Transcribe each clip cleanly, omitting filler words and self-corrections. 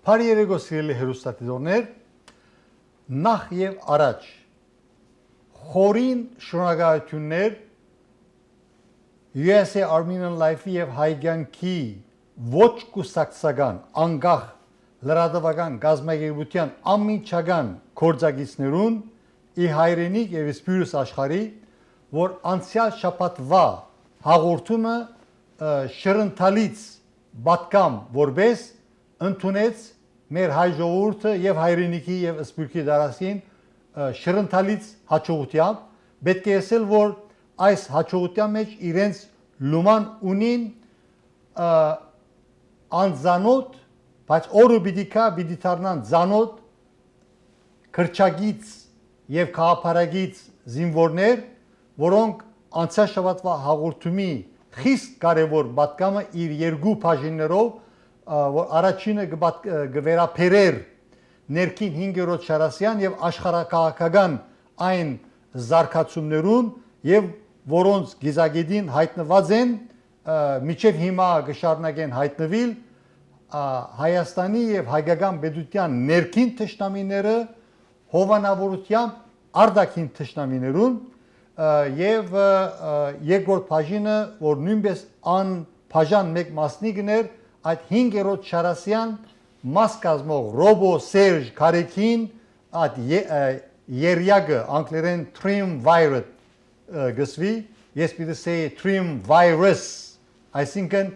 Բարի երեկո սիրելի հեռուստադիտողներ, նախ եւ առաջ խորին շնորհակալություններ USA Armenian Life-ի եւ Հայկյանքի ոչ կուսակցական անկախ լրատվական գազագերբության ամիջական գործակիցներուն ի հայրենիք եւ սպյուրս աշխարհի, որ անցյալ շաբաթվա հաղորդումը շրընթալից պատկամ որպես ընդունեց մեր հայ ժողովուրդը եւ հայրենիքի եւ սպյուրքի դարասին շրընթալից հաջողությամբ պետք է ասել որ այս հաջողության մեջ իրենց լուման ունին անձանոտ բայց օրը պիտի դառնան ձանոտ քրչագից եւ քաղաքարագից զինվորներ որոնք անցյալ շաբաթվա հաղորդումի խիստ կարևոր պատկամը իր երկու բաժիններով որ առաջինը գվերապերեր ներքին 5-րդ շարասյան եւ աշխարհակաղակական այն զարգացումներուն եւ որոնց գիզագետին հայտնված են միջև հիմա գշարնագեն հայտնվիլ Հայաստանի եւ հայկական պետության ներքին թշնամիները հովանավորությամբ արտաքին թշնամիներուն եւ երկրորդ բաժինը որ նույնպես ան բաժան մեկ մասնիկն էր այդ 5-րդ շարասյան մաս կազմող Ռոբո Սերժ Քարեքին այդ երյակը անգլերեն triumvirate գսվի ես պիտի say triumvirus այսինքն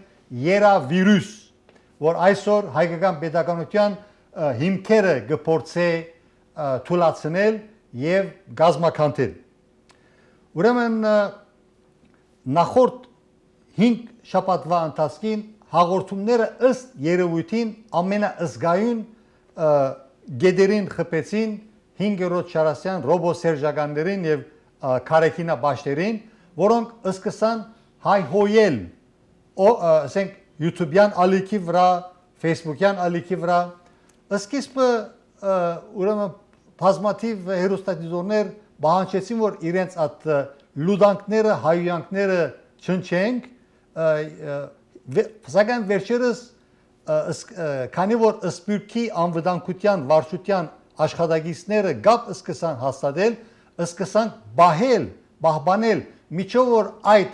երավիրուս որ այսօր հայկական պետականության հիմքերը գործե թույլատրել եւ գազམ་ականել ուրեմն նախորդ 5 շաբաթվա ընթացքին հաղորդումները ըստ երևույթին ամենաըզգայուն գեդերին խփեցին 5-րդ շարասյան ռոբո սերժականներին եւ քարեքինաբաշտերին որոնք սկսան հայհոյել ասենք YouTube-յան ալիքի վրա, Facebook-յան ալիքի վրա սկիզբը ուրեմն բազմաթիվ հեռուստադիտողներ բանջեցին որ իրենց այդ լուդանքները, հայյանքները չնչենք սակայն վերջերս քանի որ սպյուրքի անվտանգության վարչության աշխատակիցները գապ սկսան հաստատել, սկսան պահպանել միջով որ այդ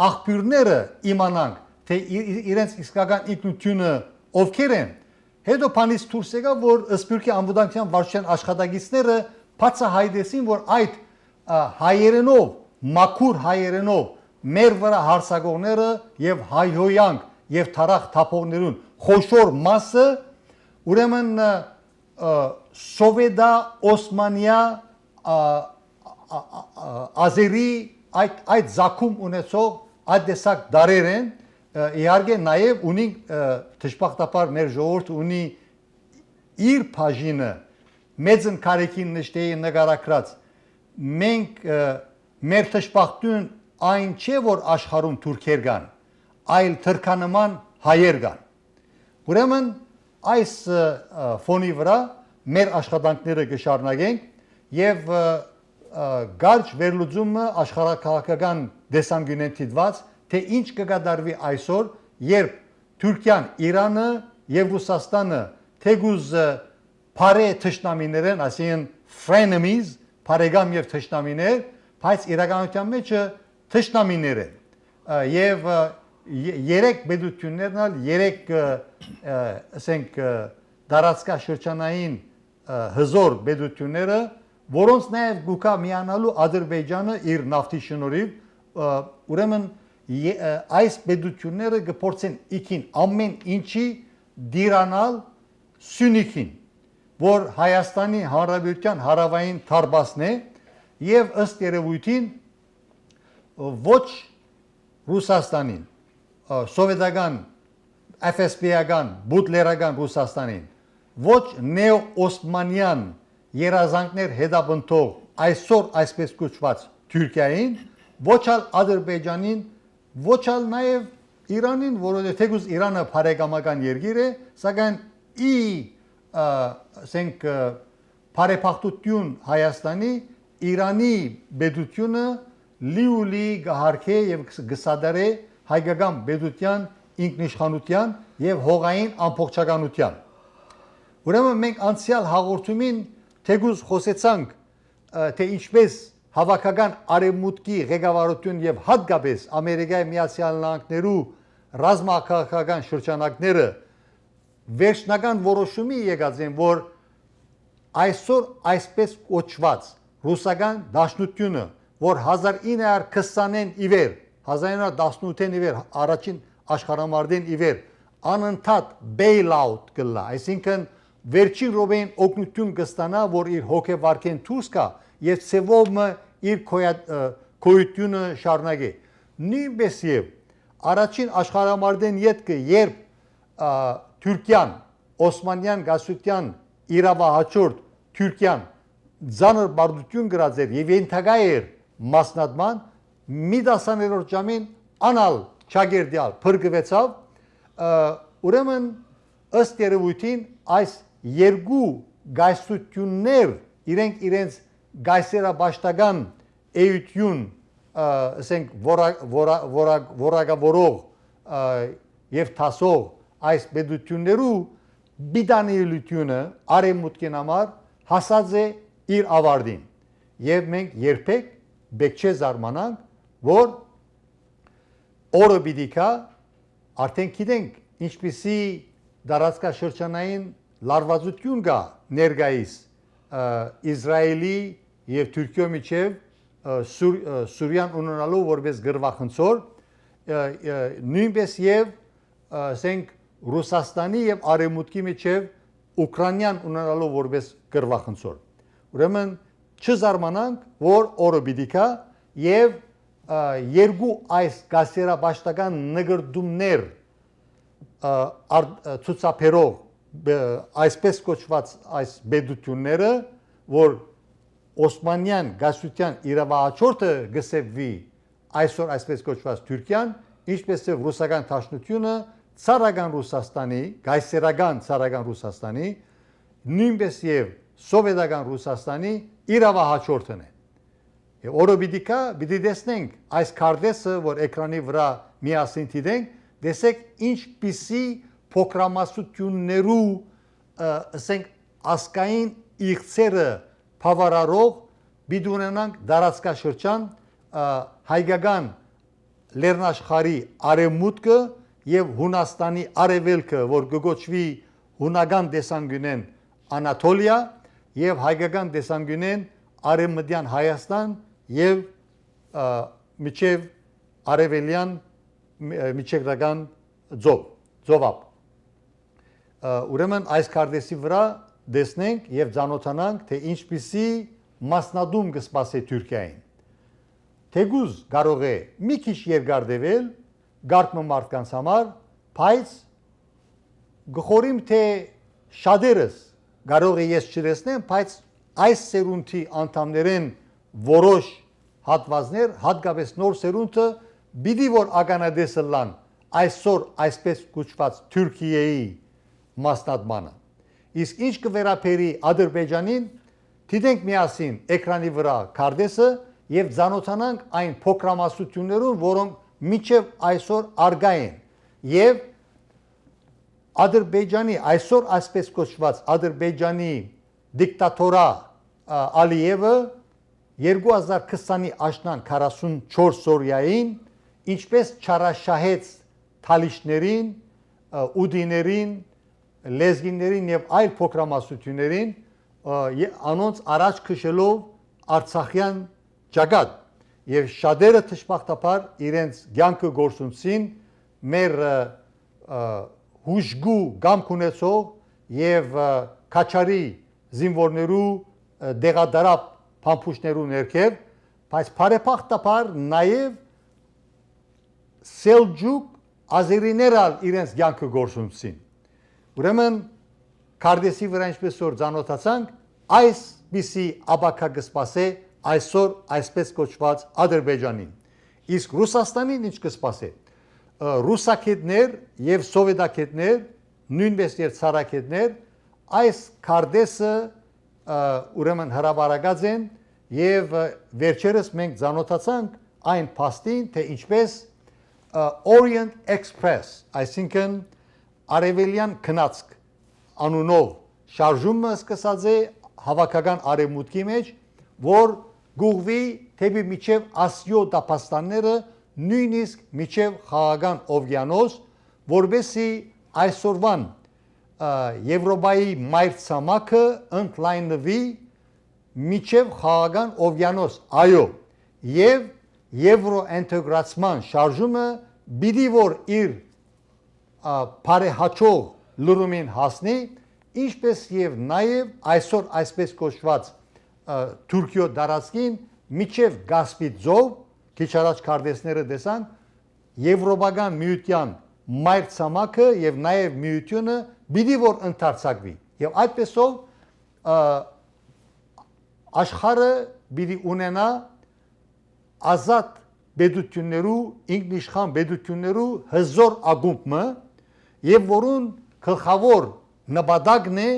աղբյուրները իմանանք թե իրենց իսկական ինքնությունը ովքեր են հետո բանից դուրս եկավ որ սպյուրքի անվտանգության վարչության աշխատակիցները բացահայտեցին որ այդ հայերենով մաքուր հայերենով մեր վրա հարցակողները եւ հայհոյանք եւ թարախ թափողներուն խոշոր մասը ուրեմն սովետա օսմանիա ազերի այդ զակում ունեցող այդ տեսակ դարեր են իհարկե նաև ունի դժբախտաբար մեր ժողովուրդը ունի իր բաժինը մեծն քարեքին նշտեի նկարագրած մենք մեր դժբախտուն այն չէ որ աշխարհում թուրքեր կան այլ թրքանման հայեր կան ուրեմն այս ֆոնի վրա մեր աշխատանքները կշարունակենք եւ գարջ վերլուծումը աշխարհակաղակական դեսանգյունեն դիտված թե ինչ կկատարվի այսօր երբ Թուրքիան, Իրանը եւ Ռուսաստանը թեգուզ բարե թշնամիներ են, ասեն frenemies, բարեկամ եւ թշնամիներ, բայց իրականության մեջ թշնամիներ են եւ երեք պետություններն ալ երեք ասենք դարածքաշրջանային հզոր պետությունները որոնց նաև գուկա միանալու Ադրբեջանը իր նավթի շնորհիվ ուրեմն այս պետությունները կփորձեն իքին ամեն ինչի դիրանալ Սյունիքին որ Հայաստանի Հանրապետության հարավային թարբասն է եւ ըստ երևույթին ոչ Ռուսաստանին սովետական FSB-ական բուտլերական Ռուսաստանին ոչ նեո-օսմանյան երազանքներ հետապնդող այսօր այսպես կոչված Թուրքիային ոչ ալ Ադրբեջանին ոչ ալ նաև Իրանին որովհետև թեկուզ Իրանը բարեկամական երկիր է սակայն ասենք բարեփոխություն Հայաստանի Իրանի պետությունը լիուլի գահարքե եւ գսադարե հայկական պետության ինքնիշխանության եւ հողային ամբողջականության Ուրեմն մենք անցյալ հաղորդումին թեգուզ խոսեցանք թե ինչպես հավաքական արևմուտքի ղեկավարություն եւ հատկապես Ամերիկայի Միացյալ Նահանգներու ռազմաքաղաքական շրջանակները վերջնական որոշումի եկած են, որ այսօր այսպես կոչված ռուսական դաշնությունը, որ 1920-ին ի վեր, 1918-ին ի վեր, առաջին աշխարհամարտին ի վեր անընդհատ bail-out կլա, այսինքն վերջին րոպեին օգնություն կստանա, որ իր հոգեվարքեն դուրս գա եւ ցեվոմը իր քոյությունը շարունակի։ Նույնպես եւ առաջին աշխարհամարտին յետքը, երբ Թուրքիան, Օսմանյան գասության իրավահաջորդ Թուրքիան ցաներ բարդություն գրած էր եւ ենթակա էր մասնատման, մի 10-րդ ժամին անալ ճագերդյալ փրկվեցավ, ուրեմն ըստ երևույթին այս երկու գայսություններ իրենց գայսերաբաշտական էություն, ասենք որակավորող եւ տասող այս բեդություններու բիդանելությունը արևմուտքին համար հասած է իր ավարտին եւ մենք երբեք բեք չէ զարմանանք, որ օրը պիտի կա, արդեն գիտենք ինչպիսի դարածքաշրջանային լարվածություն կա ներկայիս Իսրայելի եւ Թուրքիո միջև Սուրիան ունենալու որպես գրվախնցոր, նույնպես եւ ասենք Ռուսաստանի եւ Արևմուտքի միջև Ուկրաինան ունենալու որպես գրվախնցոր։ Ուրեմն չզարմանանք, որ օրը պիտի կա եւ երկու այս գասերաբաշտական նգրդումներ ցուցաբերող այսպես կոչված այս բեդությունները, որ Օսմանյան գասության իրավահաջորդը գսեվի այսօր այսպես կոչված Թուրքիան, ինչպես է ռուսական դաշնությունը ցարական Ռուսաստանի, գայսերական ցարական Ռուսաստանի, նույնպես եւ սովետական Ռուսաստանի իրավահաջորդն է։ Եվ օրը պիտի տեսնենք այս քարտեզը, որ էկրանի վրա միասին դիտենք, տեսեք ինչպիսի փոքրամասնություններու ասենք ասկային իղծերը բավարարող պիտի ունենանք դարածքաշրջան հայկական լեռնաշխարհի արևմուտքը եւ Հունաստանի արևելքը, որ կոչվի հունական տեսանկյունեն Անատոլիա եւ հայկական տեսանկյունեն արևմտյան Հայաստան եւ միջև արևելյան միջերկրական ծովապ։ Ուրեմն այս քարտեզի վրա տեսնենք եւ ցանոթանանք, թե ինչպիսի մասնադում կսպասի Թուրքիային։ Թեգուզ կարող է մի քիչ երկար դեվել գարտնու մարդկանց համար, բայց գխորիմ թե շատերս կարող է ես չտեսնեմ, բայց այս սերունդի անդամներեն որոշ հատվածներ, հատկապես նոր սերունդը պիտի որ ականատեսը լան այսօր այսպես կոչված Թուրքիայի մասնատմանը։ Իսկ ինչ կվերապերի Ադրբեջանին, դիտենք միասին էկրանի վրա քարտեզը եւ ցանոթանանք այն փոքրամասնություններուն, որոնք միջև այսօր արգա են եւ Ադրբեջանի այսօր այսպես կոչված Ադրբեջանի դիկտատորա Ալիևը 2020-ի աշնան 44 օրյային ինչպես չարաշահեց թալիշներին, ուդիներին, լեզգիներին եւ այլ փոքրամասնություններին անոնց առաջ քշելով Արցախյան ճակատ եւ շատերը թշպախտաբար իրենց ցանկը գործունեցին մեր հուժգու գամք ունեցող եւ քաչարի զինվորներու դեղադարապ փամփուշներու ներքև, բայց բարեփոխտաբար նաեւ Սելջուկ ազերիները իրենց ցանկը գործունեցին։ Ուրեմն քարտեզի վրա ինչպես որ ցանոթացանք, այսպիսի աբակա կսպասե այսօր այսպես կոչված Ադրբեջանին։ Իսկ Ռուսաստանին ինչ կսպասե։ Ռուսակետներ եւ սովետակետներ, նույնպես եւ ցարակետներ այս քարտեզը ուրեմն հրաբարակած են եւ վերջերս մենք ցանոթացանք այն փաստին, թե ինչպես Orient Express, այսինքն արևելյան քնածք անունով շարժումը սկսած է հավաքական արևմուտքի մեջ, որ գուղվի թեպի միջև Ասիո տապաստանները, նույնիսկ միջև Խաղաղական օվկիանոս, որբեսի այսօրվան Եվրոպայի մայրցամաքը ընդլայնվի միջև Խաղաղական օվկիանոս, այո, եւ եվրոինտեգրացման շարժումը պիտի որ իր բարեհաճող լուրումին հասնի, ինչպես եւ նաեւ այսօր այսպես կոչված Թուրքիո դարածքին միջև Կասպից ծով, քիչ առաջ քարտեզները տեսան, եվրոպական միության մայրցամաքը եւ նաեւ միությունը պիտի որ ընդարձակվի եւ այդպեսով աշխարհը պիտի ունենա ազատ պետություններու, ինքնիշխան պետություններու հզոր ակումբը եւ որուն գլխավոր նպատակն է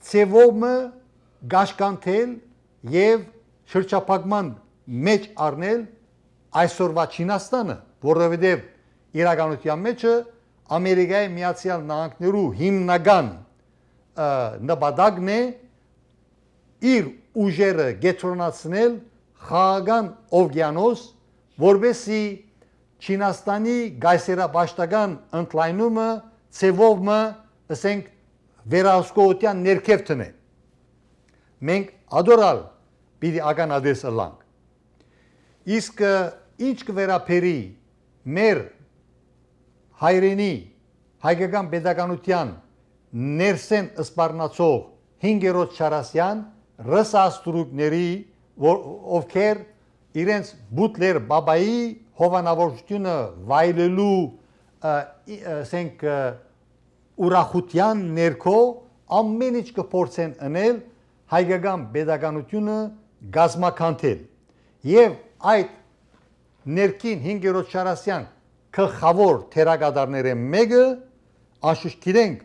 ցևոմը գաշկանթել եւ շրջափակման մեջ առնել այսօրվա Չինաստանը, որովհետեւ իրականության մեջը Ամերիկայի Միացյալ Նահանգներու հիմնական նպատակն է իր ուժերը գետրոնացնել Խաղաղական օվկիանոս, որբեսի Չինաստանի գայսերապաշտական ընդլայնումը ցևովը, ասենք, վերահսկողության ներքև տնե։ Մենք ադորալ պիտի ականադես ըլանք։ Իսկ ինչ կվերապերի մեր հայրենի հայկական պետականության ներսեն սպառնացող 5-րդ Չարասյան ռսաստրուկների, ովքեր իրենց բուտլեր բաբայի հովանավորությունը վայելելու ասենք ուրախության ներքո ամեն ինչ կփորձեն անել հայկական պետականությունը գազմականթել եւ այդ ներքին 5-րդ Չարասյան գլխավոր թերակատարները մեկը անշուշտ գիտենք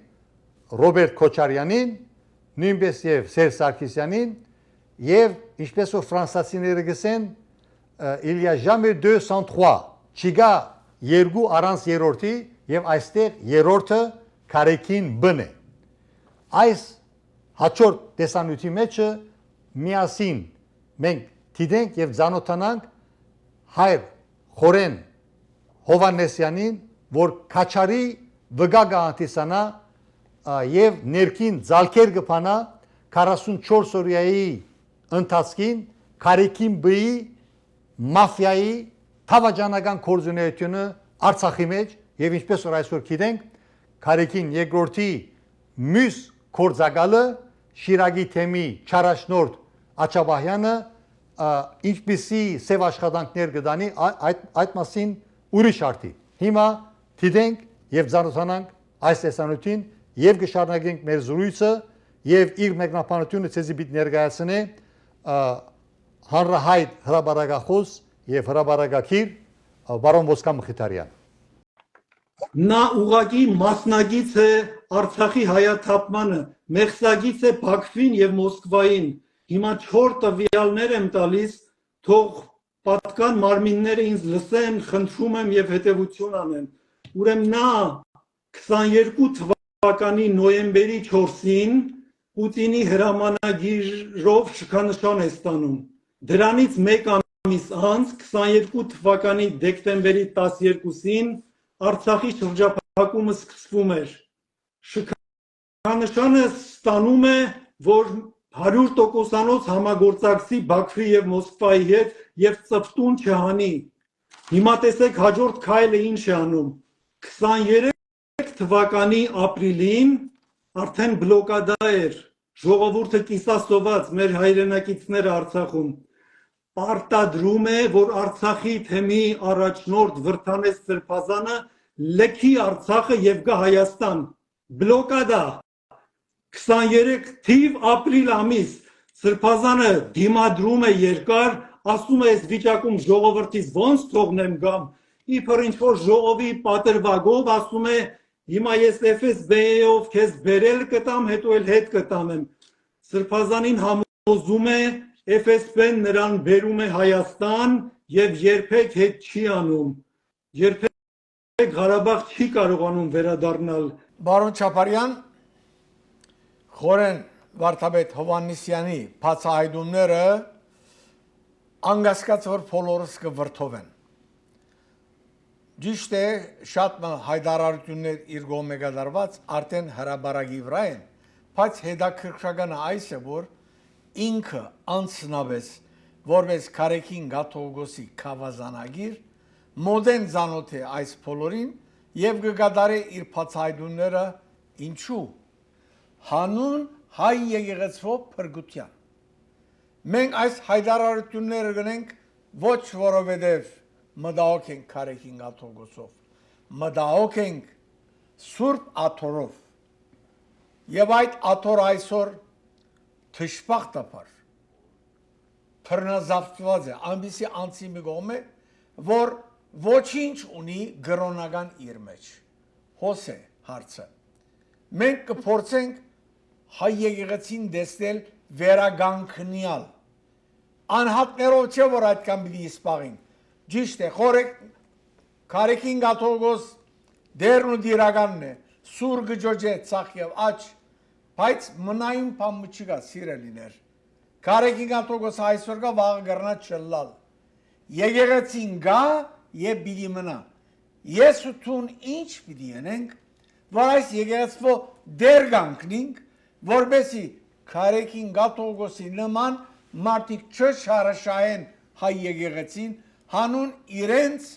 Ռոբերտ Քոչարյանին, նույնպես եւ Սերժ Սարգսյանին եւ ինչպես որ ֆրանսացիները գսեն il y a jamais 203 չկա երկու առանց երրորդի եւ այստեղ երրորդը Քարեքին բն է այս հաջորդ տեսանյութի մեջը միասին մենք դիտենք եւ ցանոթանանք հայր Խորեն Հովանեսյանին, որ Քաչարի վգագա անտեսանա եւ ներքին ձալքեր կփանա 44 օրյայի ընթացքին Քարեքին բի մաֆիայի թավաճանական կորձունեությունը Արցախի մեջ եւ ինչպես որ այսօր գիտենք Քարեքին երկրորդի մյուս կորձակալը Շիրագի թեմի չարաշնորհ Աչաբահյանը ինչպիսի սև աշխատանքներ կդանի այդ մասին ուրիշ արդի։ Հիմա դիտենք եւ ցանոթանանք այս տեսանյութին եւ կշարունակենք մեր զրույցը եւ իր մեկնաբանությունը ցեզի պիտի ներկայացնե հանրահայտ հրաբարակախոս եւ հրաբարակակիր բարոն Ոսկա Մխիթարյան։ Նա ուղղակի մասնագից է Արցախի հայաթափմանը, մեղսագից է Բաքվին եւ Մոսկվային։ Հիմա 4 տվյալներ եմ տալիս, թող պատկան մարմինները ինձ լսեն, խնդրում եմ եւ հետեւություն անեն։ Ուրեմն նա 22 թվականի նոյեմբերի 4-ին Պուտինի հրամանագիրով շքանշան է ստանում։ Դրանից մեկ ամիս անց 22 թվականի դեկտեմբերի 12-ին Արցախի շրջափակումը սկսվում էր։ Շքանշանը ստանում է, որ 100%-անոց համագործակցի Բաքվի եւ Մոսկվայի հետ եւ ծպտուն չհանի։ Հիմա տեսեք հաջորդ քայլը ինչ է անում։ 23 թվականի ապրիլին արդեն բլոկադա էր, ժողովուրդը կիսասոված, մեր հայրենակիցները Արցախում։ Պարտադրում է, որ Արցախի թեմի առաջնորդ Վրդանես Սրբազանը լքի Արցախը եւ գա Հայաստան։ Բլոկադա 23 թիվ ապրիլ ամիս Սրբազանը դիմադրում է երկար, ասում է այս վիճակում ժողովրդից ոնց թողնեմ գամ, իբր ինչ որ ժողովի պատրվագով ասում է հիմա ես FSB-ով քեզ բերել կտամ, հետո էլ հետ կտանեմ։ Սրբազանին համոզում է FSB-ն նրան բերում է Հայաստան եւ երբեք հետ չի անում։ Երբեք Ղարաբաղ չի կարողանում վերադառնալ։ Բարոն Չապարյան, Խորեն Վարդապետ Հովհաննիսյանի բացահայտումները անգասկած որ բոլորս կվրդովեն։ Ճիշտ է, շատ հայտարարություններ իր կողմէ կատարված արդեն հրաբարակի վրա են, բայց հետաքրքրականը այս է, որ ինքը անձնապես որպես Քարեքին Գաթողիկոսի խավազանագիր մոդեն զանոթ է այս բոլորին եւ կկատարի իր բացահայտումները ինչու հանուն հայ եկեղեցվո փրկության։ Մենք այս հայտարարությունները գնենք ոչ որովհետև մտահոգ ենք Քարեքին Գաթողիկոսով, մտահոգ ենք Սուրբ Աթորով։ Եվ այդ աթոր այսօր թշպախտապար բռնազավթված է, այնպիսի անձի մի կողմ է, որ ոչինչ ունի գրոնական իր մեջ։ Հոս է հարցը։ Մենք կփորձենք հայ եկեղեցին տեսնել վերագանքնյալ։ Անհատներով չէ, որ այդքան պիտի իսպաղենք։ Ճիշտ է, խորեք Քարեքին Գաթողիկոս դերն ու դիրականն է, սուր գջոջե, ցախ եւ աչ, բայց մնայուն բան չկա, սիրելիներ։ Քարեքին Գաթողիկոս այսօր կա վաղը գրնա չլալ։ Եկեղեցին գա եւ պիտի մնա։ Ես ու տուն ինչ պիտի անենք, որ այս եկեղեցվո դեր գանքնենք, որբեսի Քարեքին Գաթողիկոսի նման մարդիկ չշարաշահեն հայ եկեղեցին հանուն իրենց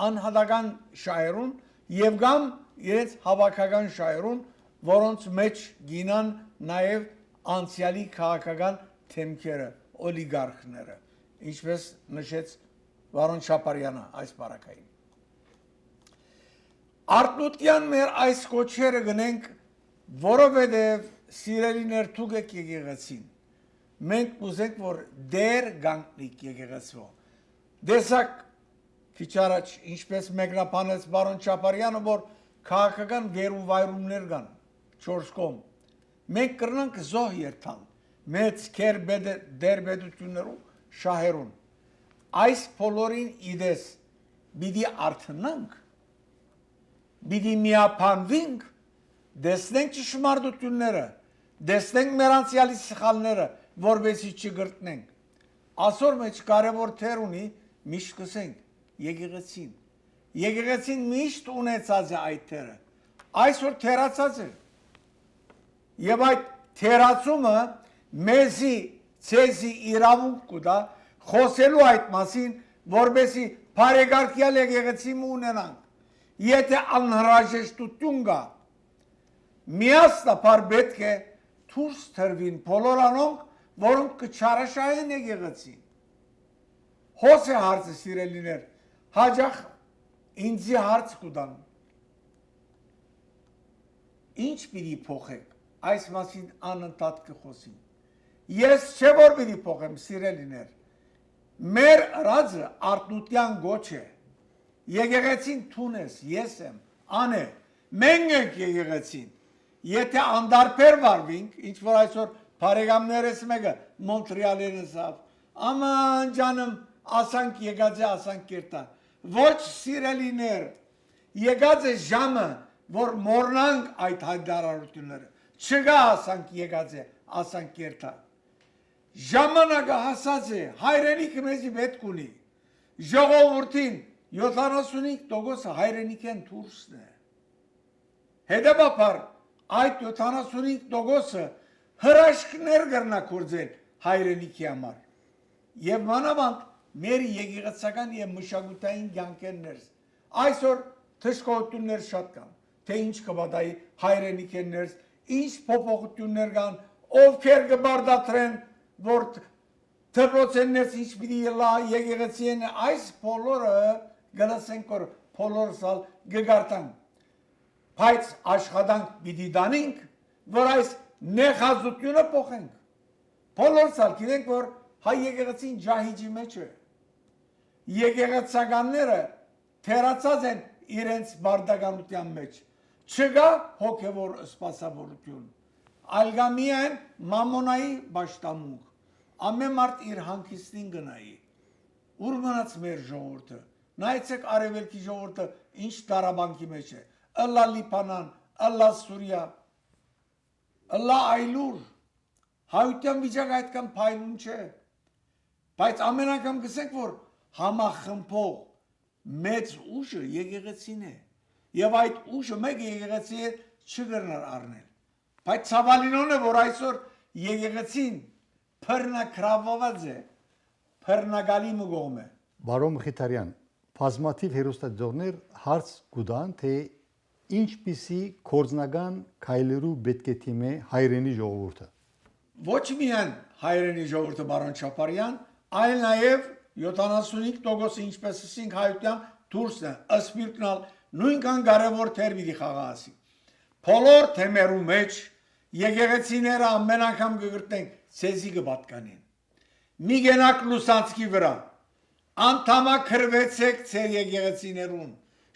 անհատական շահերուն եւ կամ իրենց հավաքական շահերուն, որոնց մեջ գինան նաեւ անցյալի քաղաքական թեմքերը, օլիգարխները, ինչպես նշեց Վարոն Չապարյանը այս բարակային։ Արտուտյան մեր այս կոչերը գնենք, որովհետև սիրելիներ թուք եք եկեղեցին, մենք ուզենք, որ դեր գանքնիկ եկեղեցվո։ Դեսակ քիչ առաջ, ինչպես մեկնաբանեց Վարոն Չապարյանը, որ քաղաքական վերուվայրումներ կան, չորս կողմ։ Մենք կրնանք զոհ երթալ, մեծ քեր դերբեդություններում, շահերուն։ Այս բոլորին իդես պիտի արթնանք, պիտի միապանվենք, դեսնենք ճշմարտությունները, դեսնենք մեր անցյալի սխալները, որովհետեւ չգրտնենք։ Այսօր մեջ կարևոր թեր ունի միշտ կսենք եկեղեցին։ Եկեղեցին միշտ ունեցած է այդ թերը։ Այսօր թերացած է։ Եվ այդ թերացումը մեզի ցեզի իրավունք կտա խոսելու այդ մասին, որբեսի բարեկարգյալ եկեղեցի ունենանք։ Եթե անհրաժեշտություն կա, միասնապար պետք է դուրս թրվին բոլոր անոնք, որոնք կչարաշահեն եկեղեցին։ Հոս է հարցը, սիրելիներ, հաջախ ինձի հարց կուտան։ Ինչ պիտի փոխեք, այս մասին անընդհատ կխոսին։ Ես չէ որ պիտի փոխեմ, սիրելիներ։ Մեր ռածը արտուտյան գոչ է։ Եկեղեցին թունես, ես եմ, անե, մենք ենք եկեղեցին։ Եթե անդարբեր վարվինք, ինչ որ այսօր բարեկամներս մեկը Մոնտրեալին ասավ, աման ջանım, ասանք եկած է, ասանք կերտա։ Ոչ սիրելիներ, եկած է ժամը, որ մորնանք այդ հայտարարությունները։ Չկա ասանք եկած է, ասանք կերտա։ Ժամանակը հասած է, հայրենիքը մեզի պետք ունի։ Ժողովրդին 75% հայրենիքեն դուրսն է։ Հետևաբար այդ 75%-ը հրաշքներ կրնա կործել հայրենիքի համար։ Եվ մանավանդ մեր եկեղեցական եւ մշակութային կյանքերներս այսօր թշկողություններ շատ կան, թե ինչ կբադայի հայրենիքներս, ինչ փոփոխություններ կան, ովքեր կբարդատրեն, որ դպրոցներս ինչ պիտի լա եկեղեցի են, այս բոլորը գնացենք որ բոլորս գգարտան։ Բայց աշխատանք պիտի դանենք, որ այս նեխազությունը փոխենք։ Բոլորս գիտենք, որ հայ եկեղեցին ջահիջի մեջ է։ Եկեղեցականները թերացած են իրենց բարդականության մեջ։ Չկա հոգևոր սպասավորություն։ Այլ կա միայն մամոնայի պաշտամունք։ Ամեն մարդ իր հանգիստին գնայի։ Ուր մնաց մեր ժողովուրդը։ Նայեցեք արևելքի ժողովուրդը ինչ տարաբանքի մեջ է։ Ըլլա Լիբանան, ըլլա Սուրիա, ըլլա այլուր հայության վիճակը այդքան փայլուն չէ բայց ամեն անգամ գսենք որ համախմբող մեծ ուժը եկեղեցին է եւ այդ ուժը մեկ եկեղեցի է չգրնար առնել բայց ցավալինոն է որ այսօր եկեղեցին փռնակրավված է փռնագալի մգոմ է Բարոն Մխիթարյան, բազմաթիվ հերոստատողներ հարց կուտան, թե ինչպիսի կորձնական քայլերու պետք է թիմե հայրենի ժողովուրդը։ Ոչ միայն հայրենի ժողովուրդը բարոն Չապարյան, այլ նաև 75% ինչպես ասենք հայության դուրսն է, ասպիրտնալ նույնքան կարևոր թեր պիտի խաղացի։ Բոլոր թեմերու մեջ եկեղեցիները ամեն անգամ կգրտենք ցեզի կպատկանեն։ Մի գենակ լուսանցքի վրա անդամակրվեցեք ձեր եկեղեցիներուն։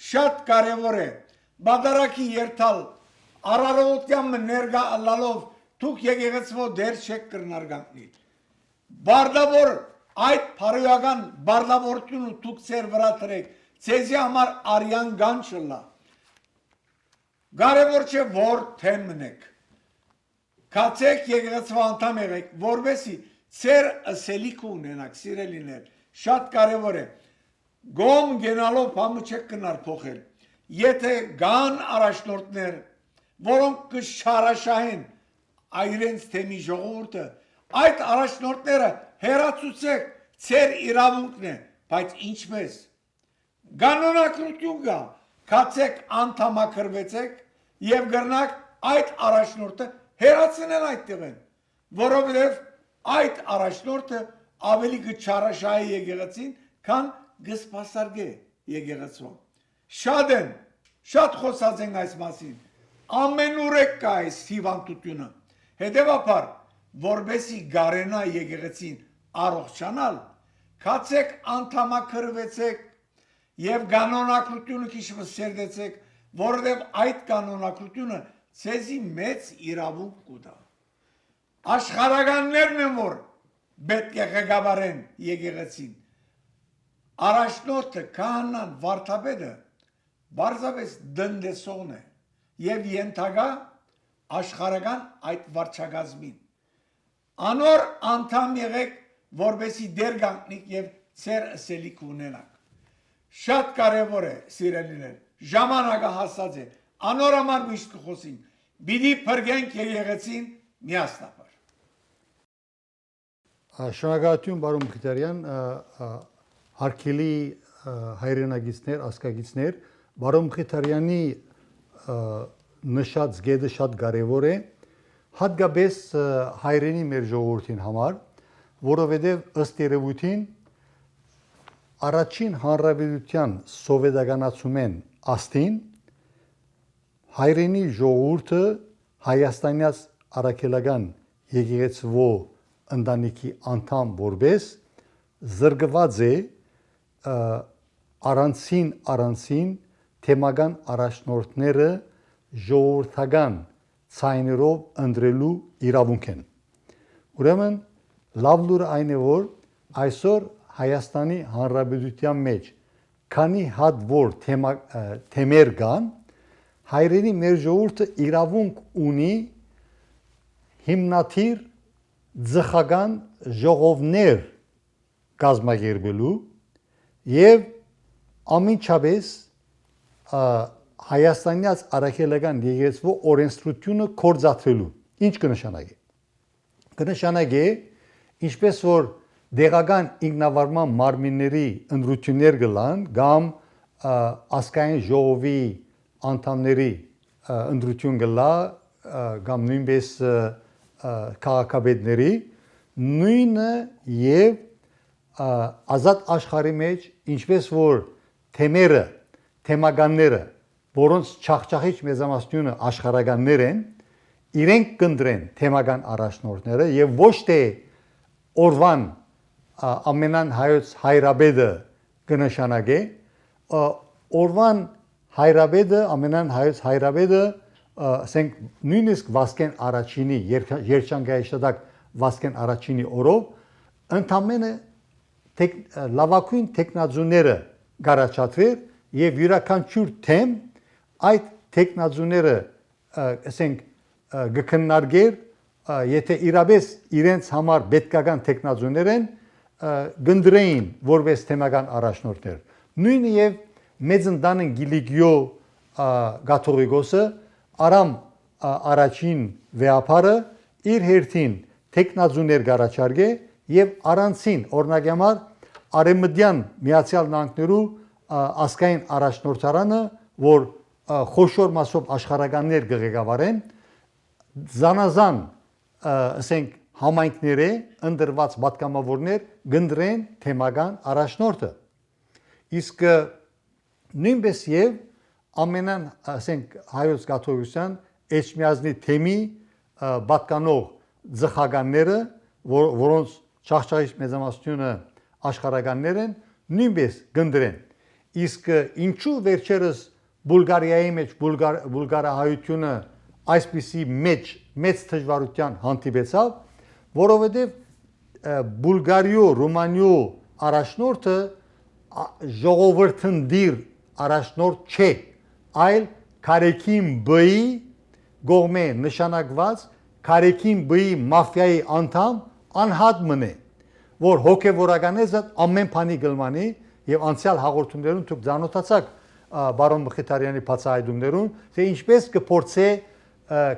Շատ կարևոր է։ Բادرակի երթալ արարողությամբ ներգա ալալով դուք եկեղեցվո դեր չեք կրնար գանքնի։ Բարդավոր այդ փարոյական բարդավորությունը դուք ձեր վրա տրեք։ Ձեզի համար արյան գան չլա։ Կարևոր չէ որ թեմնեք։ Կացեք եկեղեցվո անդամ եղեք, որովհետեւ ձեր ասելիք ունենաք, սիրելիներ, շատ կարևոր է։ Գոմ գնալով բամը չեք կնար փոխել։ Եթե կան առաջնորդներ, որոնք կշարաշահեն այրենց թեմի ժողովուրդը, այդ առաջնորդները հերացուցեք, ձեր իրավունքն է, բայց ինչպես։ Կանոնակրություն կա, կացեք անդամակրվեցեք եւ գրնակ այդ առաջնորդը հերացնել այդտեղեն, որովհետեւ այդ առաջնորդը ավելի կչարաշահի եկեղեցին, քան գսպասարգե եկեղեցու։ Շատ են, շատ խոսած են այս մասին, ամենուրեք կա այս հիվանդությունը, հետևաբար, որբեսի գարենա եկեղեցին առողջանալ, կացեք անդամակրվեցեք եւ կանոնակրությունը քիչ սերդեցեք, որովհետեւ այդ կանոնակրությունը ցեզի մեծ իրավունք կուտա։ Աշխարհականներն են որ պետք է ղեկավարեն եկեղեցին։ Առաջնորդը քահանան վարդապետը բարձրապես դնդեսողն է եւ ենթակա աշխարհական այդ վարչակազմին։ Անոր անդամ եղեք, որբեսի դեր գանքնիկ եւ ծեր ասելիք ունենաք։ Շատ կարևոր է, սիրելիներ, ժամանակը հասած է, անոր համար միշտ կխոսենք, պիտի փրկենք եկեղեցին միասնաբար։ Շնորհակալություն բարոն Մխիթարյան, հարգելի հայրենագիտներ, ազգագիտներ, բարոն Մխիթարյանի նշած գեդը շատ կարևոր է, հատկապես հայրենի մեր ժողովրդին համար, որովհետև ըստ երևույթին առաջին հանրապետության սովետականացումեն աստին հայրենի ժողովուրդը Հայաստանյաց առաքելական եկեղեցվո ընտանիքի անդամ որպես զրկված է առանցին թեմական առաջնորդները ժողովրդական ցայներով ընտրելու իրավունք են։ Ուրեմն լավ լուրը այն է որ այսօր Հայաստանի Հանրապետության մեջ քանի հատ որ թեմեր կան հայրենի մեր ժողովուրդը իրավունք ունի հիմնադիր ձխական ժողովներ կազմակերպելու եւ ամենչապես Հայաստանյաց առաքելական եկեղեցու օրենսդրությունը կորցածելու։ Ինչ կնշանակի։ Կնշանակի ինչպես որ դեղական ինքնավարման մարմինների ընտրություններ կլան կամ ազգային ժողովի անդամների ընտրություն կլա կամ նույնպես քաղաքապետների նույնը եւ ազատ աշխարհի մեջ ինչպես որ թեմերը թեմականները որոնց չախճախիչ մեծամասնությունը աշխարհականներ են իրենք կընտրեն թեմական առաջնորդները եւ ոչ թե օրվան ամենան հայոց հայրաբեդը կնշանակե օրվան հայրաբեդը ամենան հայոց հայրաբեդը ասենք նույնիսկ Վասկեն առաջինի երջանկայաշտակ Վասկեն առաջինի օրով ընդամենը լավագույն տեխնազուները գարաչատվեր եւ յուրաքանչյուր թեմ այդ տեխնազուները ասենք գքննարկեր եթե իրապես իրենց համար պետքական տեխնազուներ են գնդրեին որպես թեմական առաջնորդներ նույնը եւ մեծ ընտանին Գիլիգիո Գաթողիկոսը արամ առաջին վեապարը իր հերթին տեխնազուներ գարաչարգե եւ առանցին օրինակ համար Արեմդյան Միացյալ Նահանգներու ասկային առաջնորդարանը որ խոշոր մասով աշխարհականներ կղեկավարեն զանազան ասենք համայնքները ընդրված պատգամավորներ գնդրեն թեմական առաջնորդը իսկ նույնպես եւ ամենան ասենք հայոց կաթողիկոսյան էջմիածնի թեմի պատկանող ծխականները որոնց ճախճաղիչ մեծամասնությունը աշխարհականներ են նույնպես գնդրեն իսկ ինչու վերջերս Բուլղարիայի մեջ բուլղարահայությունը այսպիսի մեծ դժվարության հանդիպեցավ որովհետև Բուլղարիո Ռումանիո առաջնորդը ժողովրդնդիր առաջնորդ չէ այլ Կարեկին բի գողմե նշանակված Կարեկին բի մաֆիայի անդամ անհատ մնե որ հոգևորականեզը ամեն բանի գլմանի եւ անցյալ հաղորդումներում դուք ճանոթացաք բարոն Մխիթարյանի բացահայտումներուն թե ինչպես կփորձե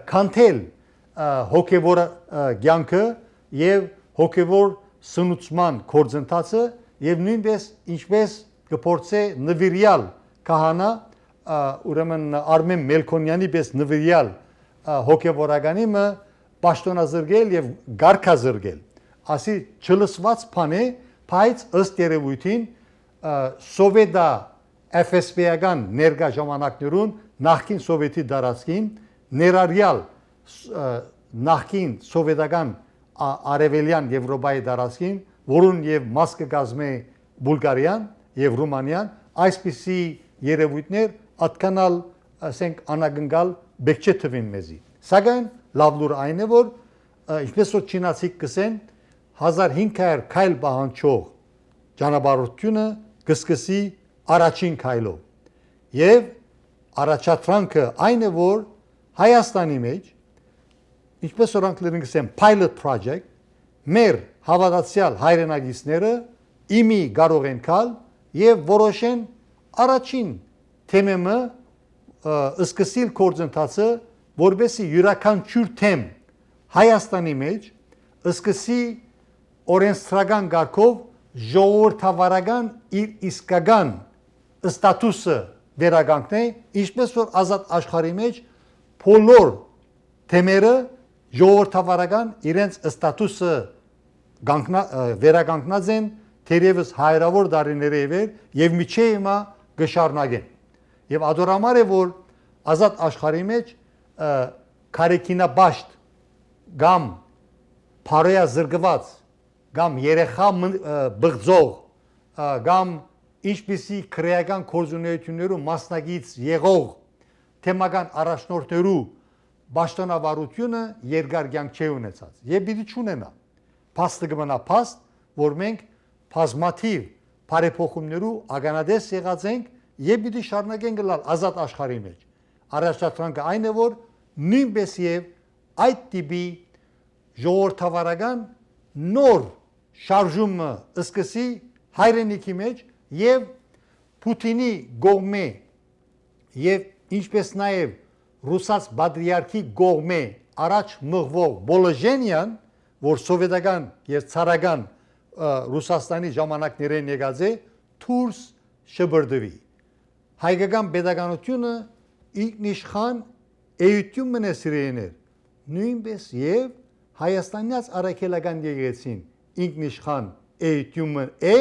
քանթել հոգևոր ցանկը եւ հոգևոր սնուցման կորձընթացը եւ նույնպես ինչպես կփորձե նվիրյալ քահանա ուրեմն Արմեն Մելքոնյանի պես նվիրյալ հոգևորականիմը պաշտոնազրկել եւ գարկազրկել ասի չլսված բան է բայց ըստ երևույթին սովետա FSB-ական ներկա ժամանակներուն նախկին սովետի դարածքին ներառյալ նախկին սովետական արևելյան Եվրոպայի դարածքին որուն եւ մաս կգազմե Բուլղարիան եւ Ռումանիան այսպիսի երևույթներ ատկանալ ասենք անագնկալ բեկչե թվին մեզի սակայն լավ լուր այն է որ ինչպես որ չինացիք կսեն 1500 քայլ բանջող ճանապարհությունը կսկսի առաջին քայլով եւ առաջադրանքը այն է որ Հայաստանի մեջ ինչպես որ անգլերեն կսեն pilot project մեր հավատացյալ հայրենագիցները իմի կարող են կալ եւ որոշեն առաջին թեմը սկսիլ կորձընթացը որբեսի յուրաքանչյուր թեմ Հայաստանի մեջ սկսի օրենսդրական կարգով ժողովրդավարական իր իսկական ստատուսը վերականգնե ինչպես որ ազատ աշխարհի մեջ բոլոր թեմերը ժողովրդավարական իրենց ստատուսը վերականգնած են թերևս հայրավոր դարիների վեր եւ միջե հիմա գշարնագեն եւ ադորամար է որ ազատ աշխարհի մեջ կարեկինաբաշտ գամ բարոյա զրկված գամ երեխա բղձող գամ ինչպիսի քրեական կորզունեություններու մասնագից եղող թեմական առաջնորդներու պաշտոնավարությունը երկար կյանք չի ունեցած եւ պիտի չունենա փաստը կմնա փաստ որ մենք բազմաթիվ բարեփոխումներու ականադես եղած ենք եւ պիտի շարունակենք գալ ազատ աշխարհի մեջ առաջադրանքը այն է որ նույնպես եւ այդ տիպի ժողովրդավարական նոր շարժումը սկսի հայրենիքի մեջ եւ Պուտինի գողմե եւ ինչպես նաեւ ռուսաց պատրիարքի գողմե առաջ մղվող Բոլոժենյան որ սովետական եւ ցարական Ռուսաստանի ժամանակներեն եկած է դուրս շբրդվի հայկական pedagogiությունը ինքնիշխան էություն մնե սիրեներ նույնպես եւ հայաստանյաց արաքելական եկեղեցին ինքնիշխան էություն է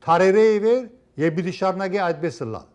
թարերը եւ պիտի շարունակի այդպես լալ